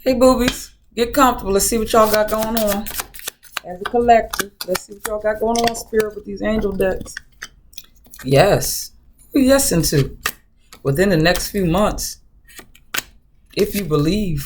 Hey, boobies. Get comfortable. Let's see what y'all got going on. As a collective, let's see what y'all got going on, Spirit, with these angel decks. Yes. Yes, into. Within the next few months, if you believe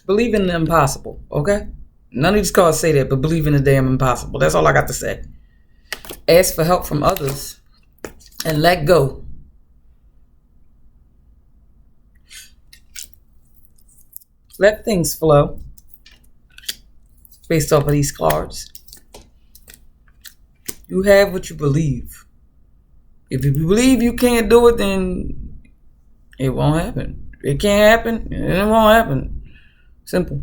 in the impossible, okay? None of these cards say that, but believe in the damn impossible. That's all I got to say. Ask for help from others and let go. Let things flow based off of these cards. You have what you believe. If you believe you can't do it, then it won't happen. It can't happen, and it won't happen. Simple.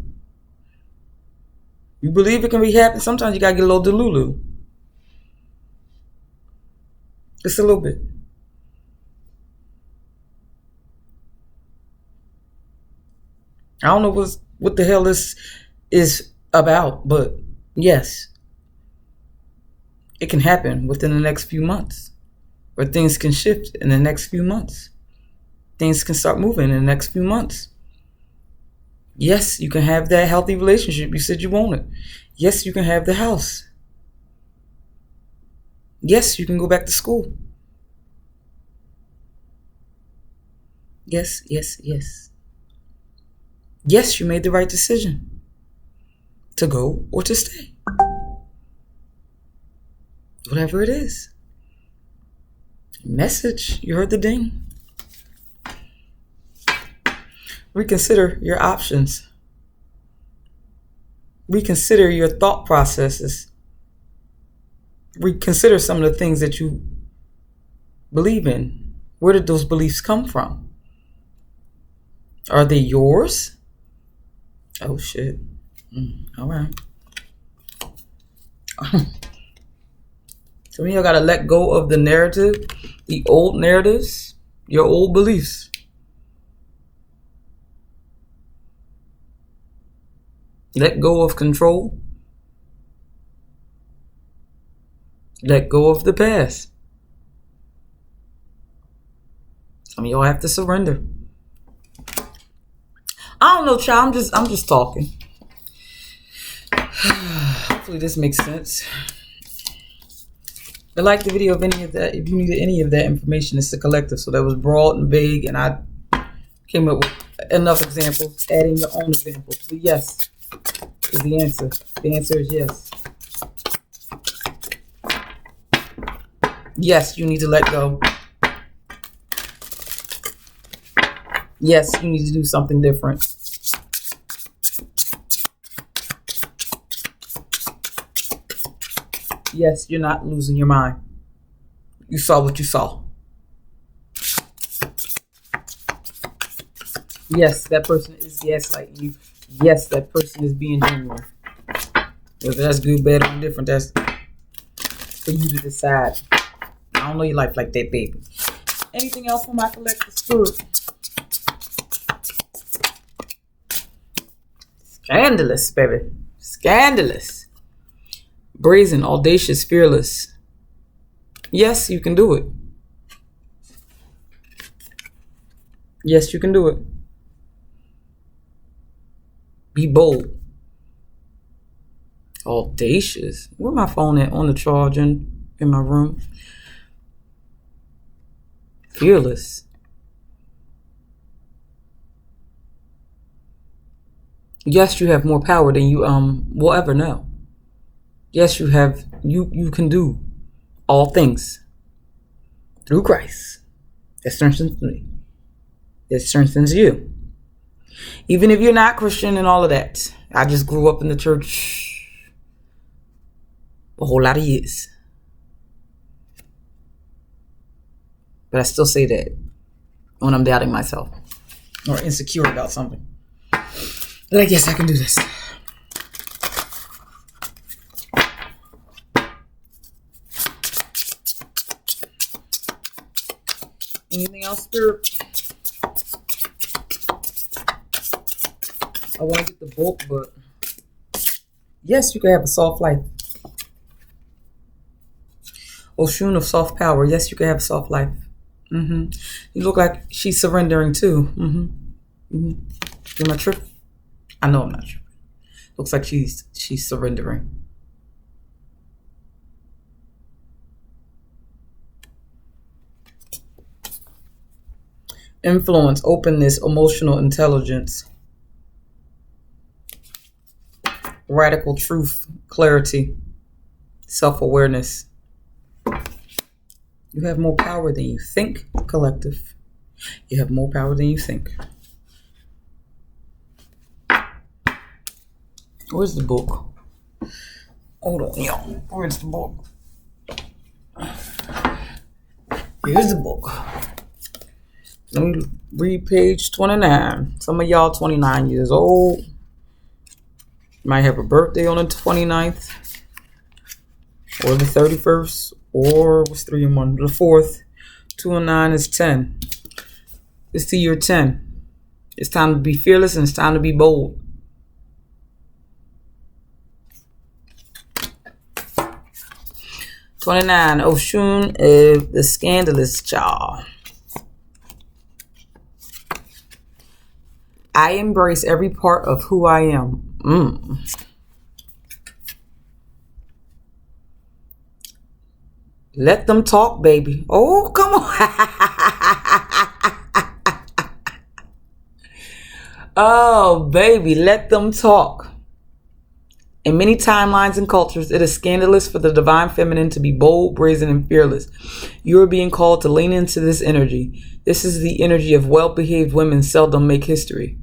You believe it can be happen, sometimes you gotta get a little Delulu. Just a little bit. I don't know what the hell this is about, but yes, it can happen within the next few months. Or things can shift in the next few months. Things can start moving in the next few months. Yes, you can have that healthy relationship you said you wanted. Yes, you can have the house. Yes, you can go back to school. Yes, yes, yes. Yes, you made the right decision to go or to stay. Whatever it is. Message, you heard the ding. Reconsider your options. Reconsider your thought processes. Reconsider some of the things that you believe in. Where did those beliefs come from? Are they yours? Oh, shit. All right. Some of y'all got to let go of the narrative, the old narratives, your old beliefs. Let go of control. Let go of the past. Some of y'all have to surrender. I don't know, child. I'm just talking. Hopefully this makes sense. But like the video of any of that, if you needed any of that information, it's the collective. So that was broad and vague, and I came up with enough examples, adding your own examples. But yes is the answer. The answer is yes. Yes, you need to let go. Yes, you need to do something different. Yes, you're not losing your mind. You saw what you saw. Yes, that person is gaslighting you. Yes, that person is being genuine. Whether that's good, bad, or indifferent, that's for you to decide. I don't know your life like that, baby. Anything else from my collective spirit? Scandalous, baby. Scandalous. Brazen, audacious, fearless. Yes, you can do it. Yes, you can do it. Be bold. Audacious. Where my phone at? On the charge in my room. Fearless. Yes, you have more power than you will ever know. Yes, you have. You can do all things through Christ. That strengthens me. That strengthens you. Even if you're not Christian and all of that. I just grew up in the church a whole lot of years. But I still say that when I'm doubting myself or insecure about something. But I guess I can do this. Anything else, Spirit? I want to get the book, but yes, you can have a soft life. Oshun of soft power. Yes, you can have a soft life. You look like she's surrendering too. Am I tripping? I know I'm not tripping. Looks like she's surrendering. Influence, openness, emotional intelligence, radical truth, clarity, self-awareness. You have more power than you think, collective. You have more power than you think. Where's the book? Hold on, y'all. Where's the book? Here's the book. Let me read page 29. Some of y'all 29 years old. Might have a birthday on the 29th. Or the 31st. Or what's 3 and 1? The 4th. 2 and 9 is 10. It's the year 10. It's time to be fearless and it's time to be bold. '29. Oshun is the scandalous child. I embrace every part of who I am. Let them talk, baby. Oh, come on. Oh, baby, let them talk. In many timelines and cultures, it is scandalous for the divine feminine to be bold, brazen, and fearless. You are being called to lean into this energy. This is the energy of well-behaved women seldom make history.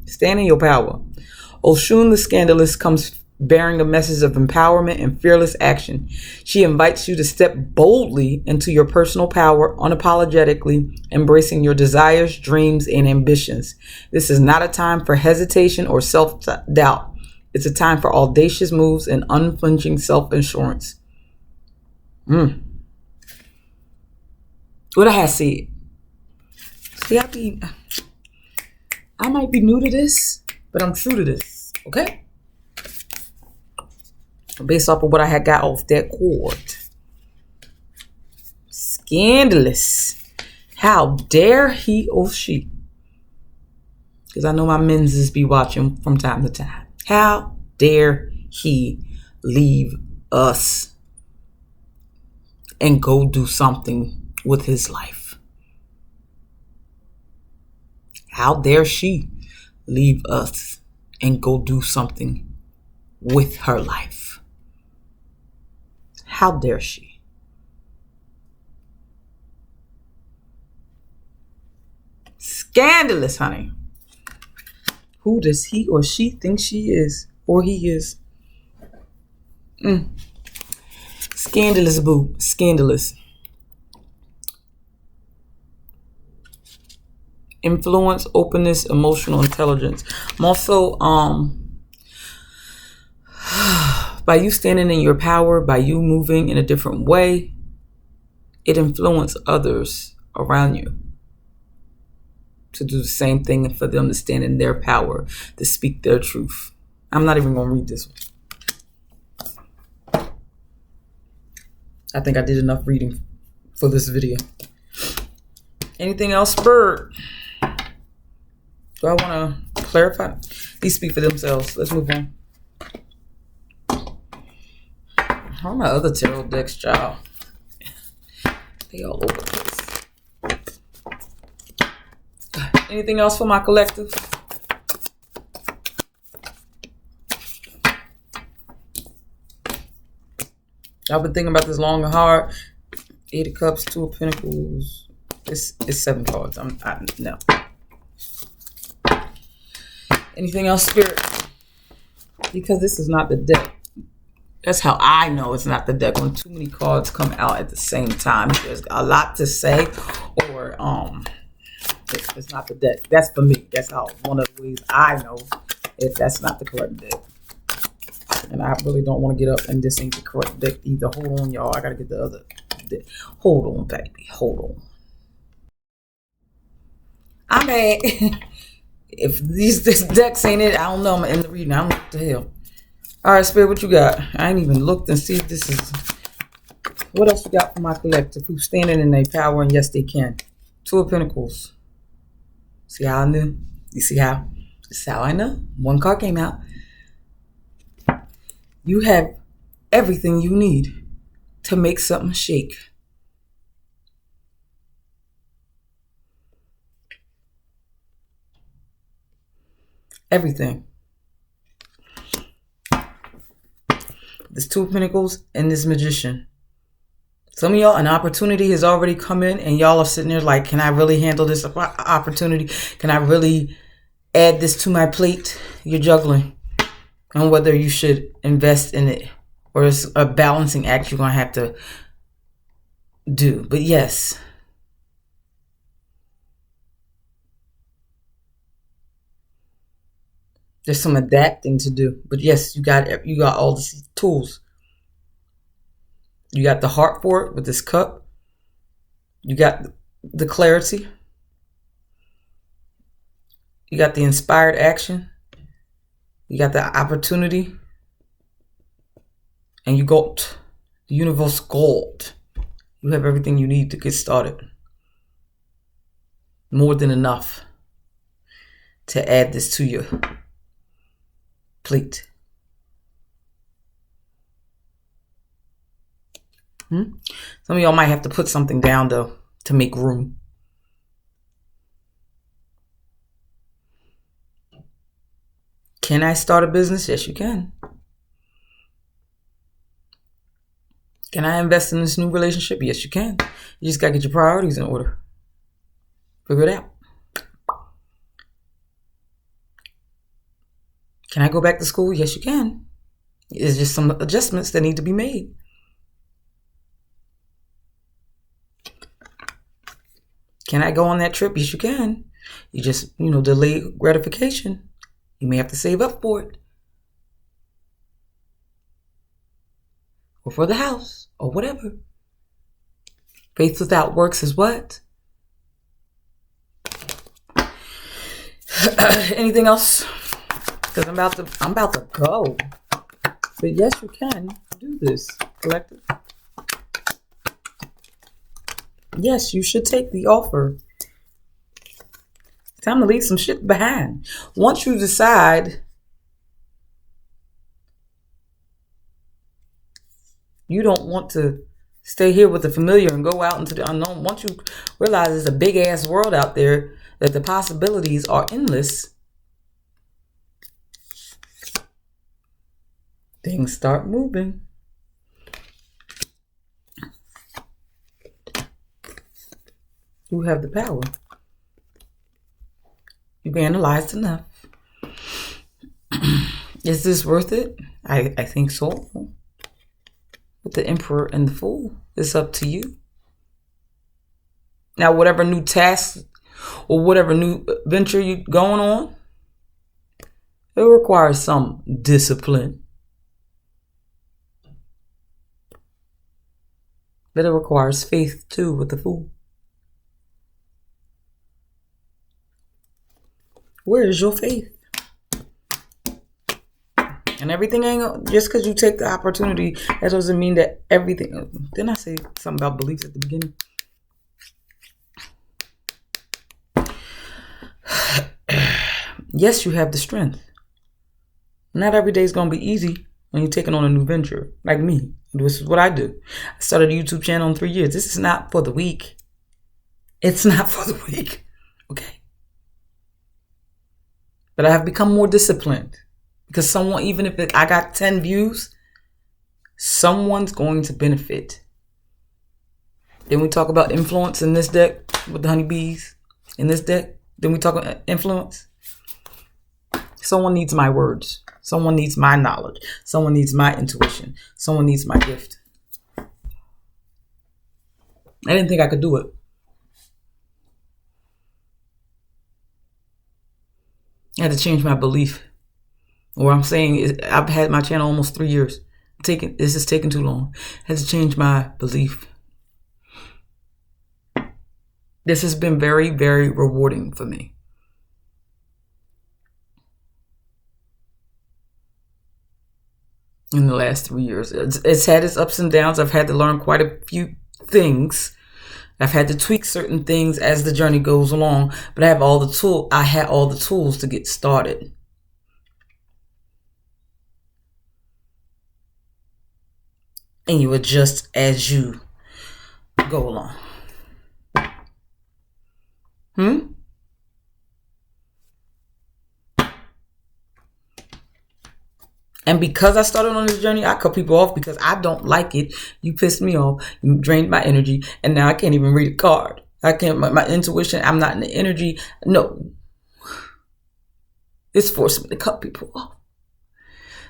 Stand in your power. Oshun the scandalous comes bearing a message of empowerment and fearless action. She invites you to step boldly into your personal power, unapologetically embracing your desires, dreams, and ambitions. This is not a time for hesitation or self-doubt. It's a time for audacious moves and unflinching self-assurance. What I have said. See, I might be new to this, but I'm true to this, okay? Based off of what I had got off that cord. Scandalous. How dare he or she? Because I know my men's be watching from time to time. How dare he leave us and go do something with his life? How dare she leave us and go do something with her life? How dare she? Scandalous, honey. Who does he or she think she is? Or he is? Scandalous, boo. Scandalous. Influence, openness, emotional intelligence. I'm also, by you standing in your power, by you moving in a different way, it influences others around you to do the same thing and for them to stand in their power, to speak their truth. I'm not even going to read this one. I think I did enough reading for this video. Anything else, Bird? Do I want to clarify? These speak for themselves. Let's move on. How are my other tarot decks, child? They all over the place. Anything else for my collective? I've been thinking about this long and hard. 8 of Cups, 2 of Pentacles. It's 7 cards. No. Anything else, Spirit? Because this is not the deck. That's how I know it's not the deck. When too many cards come out at the same time, there's a lot to say, or it's not the deck. That's for me. That's how one of the ways I know if that's not the correct deck. And I really don't want to get up and this ain't the correct deck either. Hold on, y'all. I gotta get the other deck. Hold on, baby. Hold on. I'm mad. If this decks ain't it, I don't know. I'm in the reading. I don't know what the hell. All right, Spirit, what you got? I ain't even looked and see if this is What else you got for my collective who's standing in their power and yes they can? Two of Pentacles. See how I knew? You see how? This is how I know. One card came out. You have everything you need to make something shake. Everything. This Two of Pentacles and this Magician. Some of y'all, an opportunity has already come in and y'all are sitting there like, can I really handle this opportunity? Can I really add this to my plate? You're juggling on whether you should invest in it or it's a balancing act you're going to have to do. But yes, there's some adapting to do. But yes, you got all these tools. You got the heart for it with this cup. You got the clarity. You got the inspired action. You got the opportunity. And you got the universe gold. You have everything you need to get started. More than enough to add this to your plate. Some of y'all might have to put something down though to make room. Can I start a business? Yes, you can. Can I invest in this new relationship? Yes, you can. You just got to get your priorities in order. Figure it out. Can I go back to school? Yes, you can. It's just some adjustments that need to be made. Can I go on that trip? Yes, you can. You just, delay gratification. You may have to save up for it. Or for the house. Or whatever. Faith without works is what? Anything else? Because I'm about to go. But yes, you can do this, collective. Yes, you should take the offer. It's time to leave some shit behind. Once you decide you don't want to stay here with the familiar and go out into the unknown, once you realize there's a big ass world out there, that the possibilities are endless, things start moving. You have the power. You've analyzed enough. Is this worth it? I think so. With the Emperor and the Fool, it's up to you. Now, whatever new task or whatever new venture you're going on, it requires some discipline. But it requires faith too with the Fool. Where is your faith? And everything ain't just because you take the opportunity, that doesn't mean that everything. Didn't I say something about beliefs at the beginning? Yes, you have the strength. Not every day is going to be easy when you're taking on a new venture. Like me. This is what I do. I started a YouTube channel in 3 years. This is not for the weak. It's not for the weak. Okay. But I have become more disciplined. Because someone, even if I got 10 views, someone's going to benefit. Then we talk about influence in this deck with the honeybees. In this deck, then we talk about influence. Someone needs my words. Someone needs my knowledge. Someone needs my intuition. Someone needs my gift. I didn't think I could do it. I had to change my belief. What I'm saying is, I've had my channel almost 3 years. This is taking too long. I had to change my belief. This has been very, very rewarding for me. in the last 3 years. It's had its ups and downs. I've had to learn quite a few things. I've had to tweak certain things as the journey goes along, but I had all the tools to get started. And you adjust as you go along. And because I started on this journey, I cut people off because I don't like it. You pissed me off. You drained my energy. And now I can't even read a card. I can't, my intuition, I'm not in the energy. No. It's forcing me to cut people off.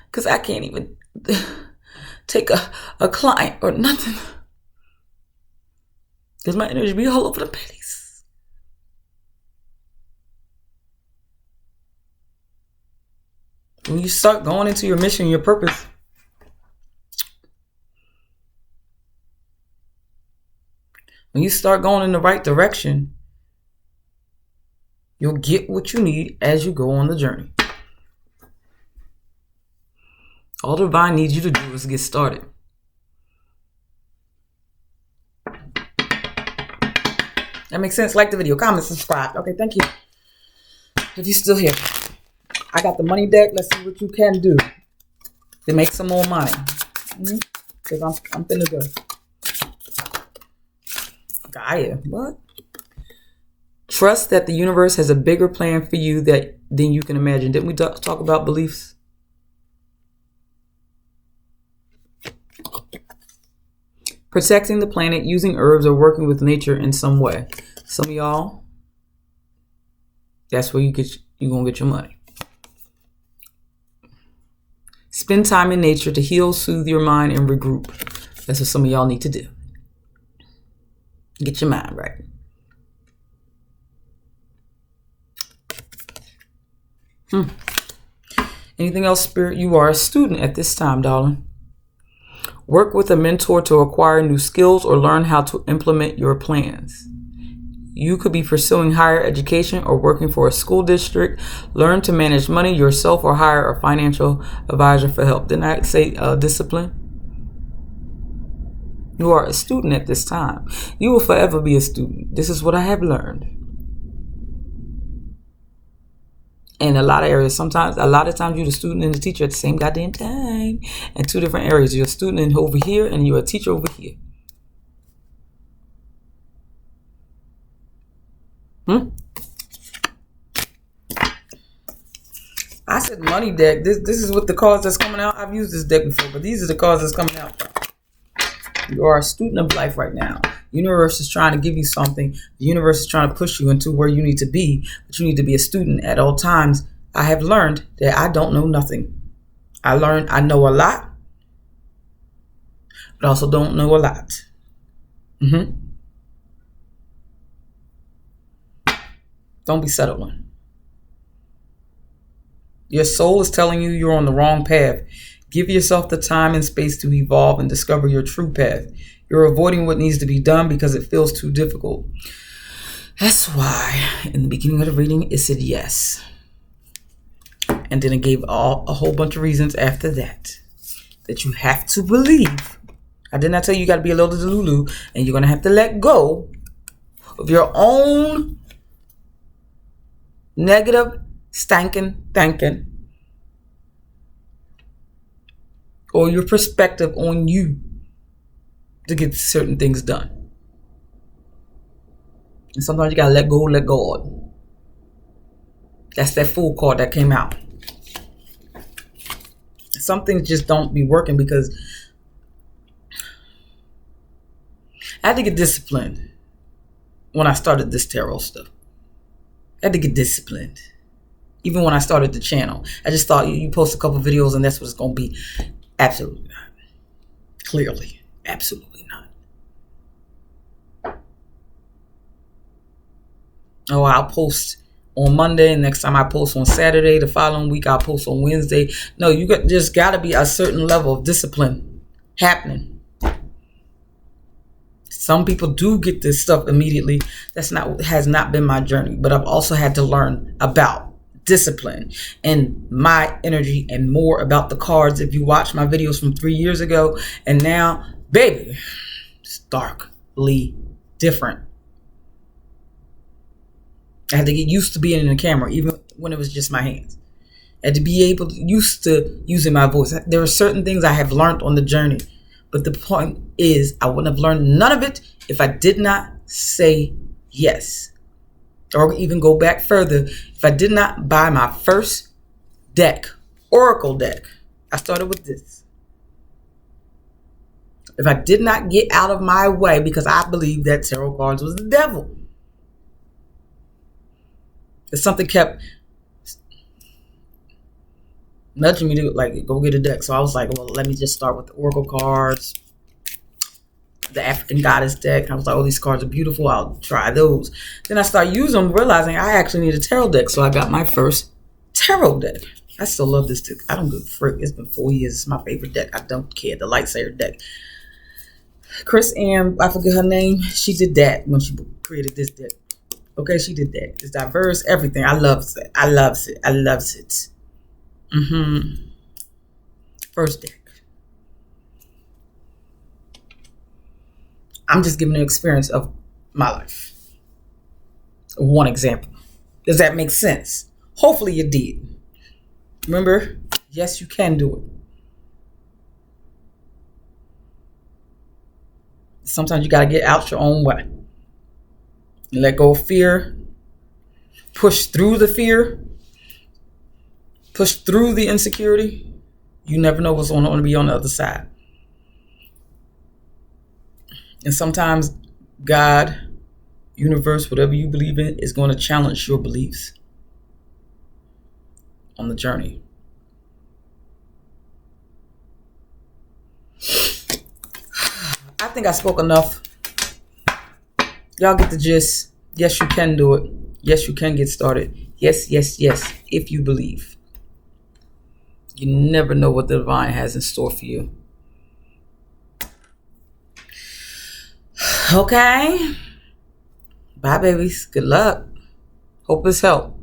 Because I can't even take a client or nothing. Because my energy be all over the place. When you start going into your mission, your purpose, when you start going in the right direction, you'll get what you need as you go on the journey. All the divine needs you to do is get started. That makes sense? Like the video, comment, subscribe. Okay, thank you. If you're still here. I got the money deck. Let's see what you can do to make some more money. Because I'm finna go. Gaia, what? Trust that the universe has a bigger plan for you than you can imagine. Didn't we talk about beliefs? Protecting the planet, using herbs, or working with nature in some way. Some of y'all, that's where you're gonna get your money. Spend time in nature to heal, soothe your mind, and regroup. That's what some of y'all need to do. Get your mind right. Anything else, Spirit? You are a student at this time, darling. Work with a mentor to acquire new skills or learn how to implement your plans. You could be pursuing higher education or working for a school district. Learn to manage money yourself or hire a financial advisor for help. Didn't I say discipline? You are a student at this time. You will forever be a student. This is what I have learned. In a lot of areas, a lot of times you're the student and the teacher at the same goddamn time. In two different areas. You're a student over here and you're a teacher over here. I said money deck. This is what the cards that's coming out. I've used this deck before, but these are the cards that's coming out. You are a student of life right now. The universe is trying to give you something. The universe is trying to push you into where you need to be, but you need to be a student at all times. I have learned that I don't know nothing. I know a lot, but I also don't know a lot. Don't be settling. Your soul is telling you you're on the wrong path. Give yourself the time and space to evolve and discover your true path. You're avoiding what needs to be done because it feels too difficult. That's why in the beginning of the reading, it said yes. And then it gave a whole bunch of reasons after that you have to believe. I did not tell you got to be a little Delulu, and you're going to have to let go of your own negative stinking thinking or your perspective on you to get certain things done. And sometimes you gotta let God. That's that Fool card that came out. Some things just don't be working because I had to get disciplined when I started this tarot stuff. I had to get disciplined. Even when I started the channel, I just thought you post a couple videos and that's what it's going to be. Absolutely not. Clearly, absolutely not. Oh, I'll post on Monday. Next time I post on Saturday. The following week I'll post on Wednesday. No, just got to be a certain level of discipline happening. Some people do get this stuff immediately. Has not been my journey, but I've also had to learn about discipline and my energy and more about the cards. If you watch my videos from 3 years ago and now, baby, it's darkly different. I had to get used to being in the camera, even when it was just my hands. I had to be used to using my voice. There are certain things I have learned on the journey. But the point is, I wouldn't have learned none of it if I did not say yes. Or even go back further, if I did not buy my first deck, Oracle deck. I started with this. If I did not get out of my way because I believed that tarot cards was the devil. If something kept nudging me to like go get a deck. So I was like, well, let me just start with the Oracle cards, the African Goddess deck. I was like, oh, these cards are beautiful. I'll try those. Then I started using them, realizing I actually need a tarot deck. So I got my first tarot deck. I still love this deck. I don't give a frick. It's been 4 years. It's my favorite deck. I don't care. The Lightsaber deck. Chris Ann, I forget her name. She did that when she created this deck. Okay, she did that. It's diverse, everything. I love it. I loves it. I loves it. First deck. I'm just giving an experience of my life. One example. Does that make sense? Hopefully you did. Remember, yes, you can do it. Sometimes you got to get out your own way. Let go of fear. Push through the fear. Push through the insecurity. You never know what's going to be on the other side. And sometimes God, universe, whatever you believe in, is going to challenge your beliefs on the journey. I think I spoke enough. Y'all get the gist. Yes, you can do it. Yes, you can get started. Yes, yes, yes, if you believe. You never know what the divine has in store for you. Okay. Bye, babies. Good luck. Hope it's helped.